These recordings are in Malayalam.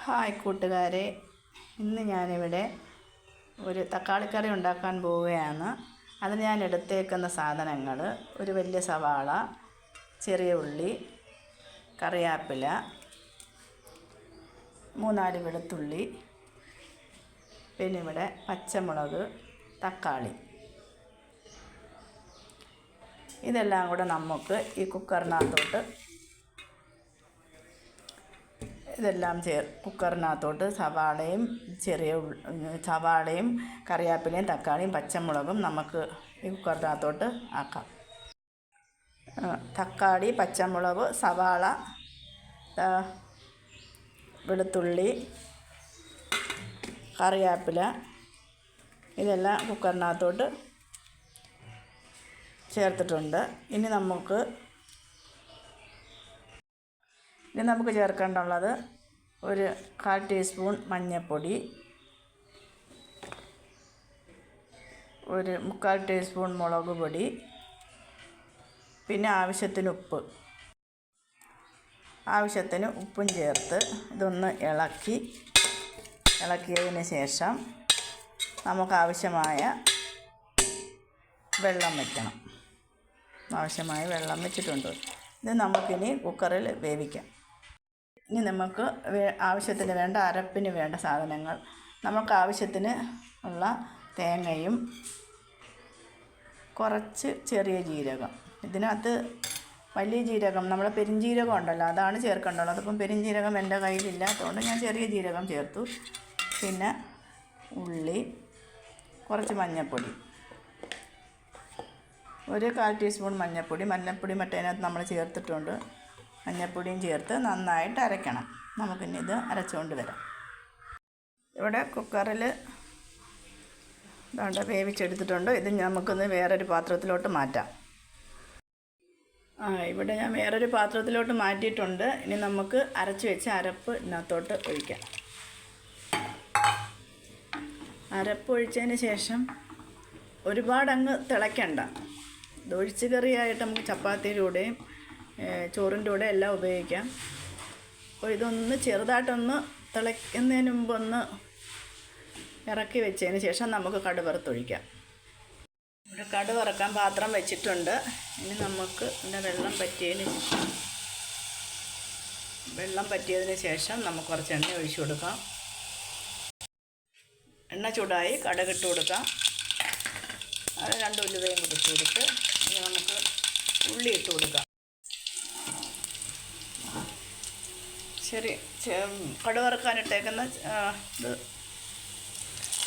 ഹായ് കൂട്ടുകാരെ, ഇന്ന് ഞാനിവിടെ ഒരു തക്കാളിക്കറി ഉണ്ടാക്കാൻ പോവുകയാണ്. അതിന് ഞാൻ എടുത്തേക്കുന്ന സാധനങ്ങൾ: ഒരു വലിയ സവാള, ചെറിയ ഉള്ളി, കറിവേപ്പില, 3-4 വെളുത്തുള്ളി, പിന്നെ ഇവിടെ പച്ചമുളക്, തക്കാളി. ഇതെല്ലാം കൂടെ നമുക്ക് ഈ കുക്കറിനകത്തോട്ട് സവാളയും കറിവേപ്പിലയും തക്കാളിയും പച്ചമുളകും നമുക്ക് ഈ കുക്കറിനകത്തോട്ട് ആക്കാം. തക്കാളി, പച്ചമുളക്, സവാള, വെളുത്തുള്ളി, കറിവേപ്പില ഇതെല്ലാം കുക്കറിനകത്തോട്ട് ചേർത്തിട്ടുണ്ട്. ഇനി നമുക്ക് ചേർക്കേണ്ടുള്ളത് ഒരു 1/4 ടീസ്പൂൺ മഞ്ഞൾപ്പൊടി, ഒരു 3/4 ടീസ്പൂൺ മുളക് പൊടി, പിന്നെ ആവശ്യത്തിന് ഉപ്പും ചേർത്ത് ഇതൊന്ന് ഇളക്കിയതിന് ശേഷം നമുക്ക് ആവശ്യമായ വെള്ളം വയ്ക്കണം. ആവശ്യമായ വെള്ളം വെച്ചിട്ടുണ്ട്. ഇത് നമുക്കിനി കുക്കറിൽ വേവിക്കാം. ഇനി നമുക്ക് ആവശ്യത്തിന് വേണ്ട അരപ്പിന് വേണ്ട സാധനങ്ങൾ: നമുക്ക് ആവശ്യത്തിന് ഉള്ള തേങ്ങയും കുറച്ച് ചെറിയ ജീരകം. ഇതിനകത്ത് വലിയ ജീരകം, നമ്മുടെ പെരുംജീരകം ഉണ്ടല്ലോ, അതാണ് ചേർക്കേണ്ടത്. അതിപ്പം പെരുംജീരകം എൻ്റെ കയ്യിലില്ലാത്തതുകൊണ്ട് ഞാൻ ചെറിയ ജീരകം ചേർത്തു. പിന്നെ ഉള്ളി, കുറച്ച് മഞ്ഞൾപ്പൊടി, ഒരു 1/4 ടീസ്പൂൺ മഞ്ഞൾപ്പൊടി മറ്റേതിനകത്ത് നമ്മൾ ചേർത്തിട്ടുണ്ട്. മഞ്ഞൾപ്പൊടിയും ചേർത്ത് നന്നായിട്ട് അരയ്ക്കണം. നമുക്കിനി ഇത് അരച്ചുകൊണ്ട് വരാം. ഇവിടെ കുക്കറിൽ വേവിച്ചെടുത്തിട്ടുണ്ട്. ഇത് നമുക്കൊന്ന് വേറൊരു പാത്രത്തിലോട്ട് മാറ്റാം. ഇവിടെ ഞാൻ വേറൊരു പാത്രത്തിലോട്ട് മാറ്റിയിട്ടുണ്ട്. ഇനി നമുക്ക് അരച്ച് വെച്ച അരപ്പ് ഇതിനകത്തോട്ട് ഒഴിക്കാം. അരപ്പ് ഒഴിച്ചതിന് ശേഷം ഒരുപാടങ്ങ് തിളയ്ക്കണ്ട. ഇത് ഒഴിച്ച് കറിയായിട്ട് നമുക്ക് ചപ്പാത്തിയുടെ കൂടെയും ചോറിൻ്റെ കൂടെ എല്ലാം ഉപയോഗിക്കാം. അപ്പോൾ ഇതൊന്ന് ചെറുതായിട്ടൊന്ന് തിളയ്ക്കുന്നതിന് മുമ്പ് ഒന്ന് ഇറക്കി വെച്ചതിന് ശേഷം നമുക്ക് കടുക് വറുത്തൊഴിക്കാം. ഇവിടെ കടുക് വറക്കാൻ പാത്രം വെച്ചിട്ടുണ്ട്. ഇനി നമുക്ക് ഇതിൻ്റെ വെള്ളം പറ്റിയതിന് ശേഷം നമുക്ക് കുറച്ച് എണ്ണ ഒഴിച്ചു കൊടുക്കാം. എണ്ണ ചൂടായി കടുക് ഇട്ട് കൊടുക്കാം. അത് 2 ഉലുവയും കൂടി ഇട്ട് കൊടുത്ത് ഇനി നമുക്ക് ഉള്ളി ഇട്ട് കൊടുക്കാം. ശരി, കടുക് വറുക്കാനിട്ടേക്കുന്ന ഇത്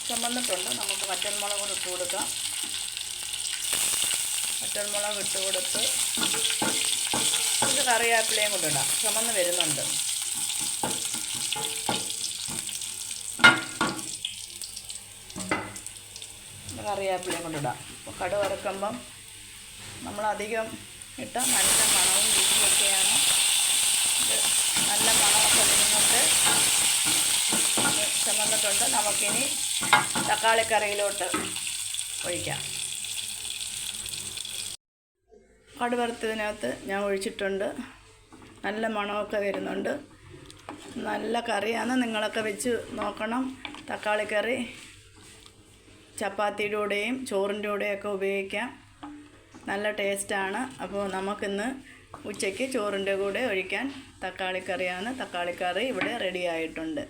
ചുമന്നിട്ടുണ്ട്. നമുക്ക് വറ്റൽമുളക് കൂടി ഇട്ട് കൊടുക്കാം. വറ്റൽമുളക് ഇട്ട് കൊടുത്ത് ഇത് കറിവേപ്പിലയും കൂടി ഇടാം. ചുമന്ന് വരുന്നുണ്ട്. കറിവേപ്പിലയും കൊണ്ടിടാം. അപ്പോൾ കടുക് വറുക്കുമ്പം നമ്മളധികം ഇട്ട നല്ല മണവും രുചിയൊക്കെയാണ്. ഇത് നല്ല മണമൊക്കെ വരുന്നുണ്ട്, ചുമന്നിട്ടുണ്ട്. നമുക്കിനി തക്കാളിക്കറിയിലോട്ട് ഒഴിക്കാം. കടുക് വറുത്തതിനകത്ത് ഞാൻ ഒഴിച്ചിട്ടുണ്ട്. നല്ല മണമൊക്കെ വരുന്നുണ്ട്. നല്ല കറിയാണ്. നിങ്ങളൊക്കെ വെച്ച് നോക്കണം. തക്കാളിക്കറി ചപ്പാത്തിയുടെ കൂടെയും ചോറിൻ്റെ കൂടെയൊക്കെ ഉപയോഗിക്കാം. നല്ല ടേസ്റ്റാണ്. അപ്പോൾ നമുക്കിന്ന് ഉച്ചയ്ക്ക് ചോറിൻ്റെ കൂടെ ഒഴിക്കാൻ തക്കാളിക്കറിയാണ്. തക്കാളിക്കറി ഇവിടെ റെഡി ആയിട്ടുണ്ട്.